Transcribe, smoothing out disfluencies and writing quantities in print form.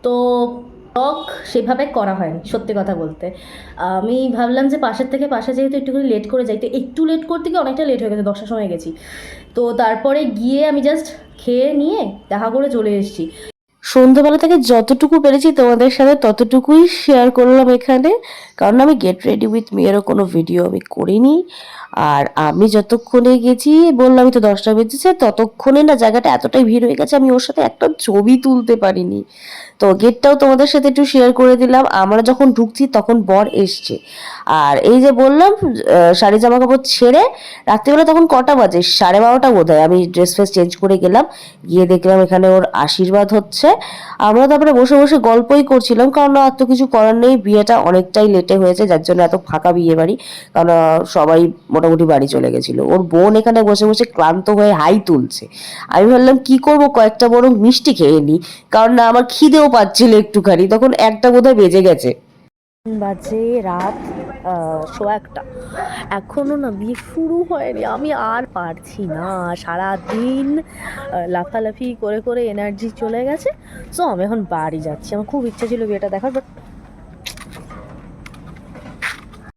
তো ব্লগ সেভাবে করা হয়নি সত্যি কথা বলতে। আমি ভাবলাম যে পাশের থেকে পাশে যেহেতু একটুখানি লেট করে যাই, তো একটু লেট করতে গিয়ে অনেকটা লেট হয়ে গেছে, 10টার সময় গেছি। তো তারপরে গিয়ে আমি জাস্ট খেয়ে নিয়ে দেখা করে চলে এসেছি। সন্ধ্যাবেলা থেকে যতটুকু পেরেছি তোমাদের সাথে ততটুকুই শেয়ার করলাম এখানে, কারণ আমি গেট রেডি উইথ মি এরও কোনো ভিডিও আমি করিনি। আর আমি যতক্ষণে গেছি, বললামই তো 10টা বেজেছে, ততক্ষণে না জায়গাটা এতটাই ভিড় হয়ে গেছে, আমি ওর সাথে একটা ছবি তুলতে পারিনি। তো গেটটাও তোমাদের সাথে একটু শেয়ার করে দিলাম। আমরা যখন ঢুকছি তখন বর এসছে। আর এই যে বললাম শাড়ি জামা কাপড় ছেড়ে রাত্রিবেলা তখন কটা বাজে, 12:30 বোধ হয়, আমি ড্রেস ফ্রেস চেঞ্জ করে গেলাম। গিয়ে দেখলাম এখানে ওর আশীর্বাদ হচ্ছে। আমরা তারপরে বসে বসে গল্পই করছিলাম, কারণ আর তো কিছু করার নেই, বিয়েটা অনেকটাই লেটে হয়েছে, যার জন্য এত ফাঁকা বিয়ে বাড়ি। কারণ সবাই মোটামুটি বাড়ি চলে গেছিল। ওর বোন এখানে বসে বসে ক্লান্ত হয়ে হাই তুলছে। আমি ভাবলাম কি করব, কয়েকটা বরং মিষ্টি খেয়ে নিই, কারণ না আমার খিদেও পাচ্ছিল একটুখানি। তখন একটা বোধহয় বেজে গেছে, বাজে রাত 1:15। এখনো না বিয়ে শুরু হয়নি। আমি আর পারছি না, সারাদিন লাফালাফি করে করে এনার্জি চলে গেছে। সো আমি এখন বাড়ি যাচ্ছি। আমার খুব ইচ্ছে ছিল বিয়েটা দেখার, বাট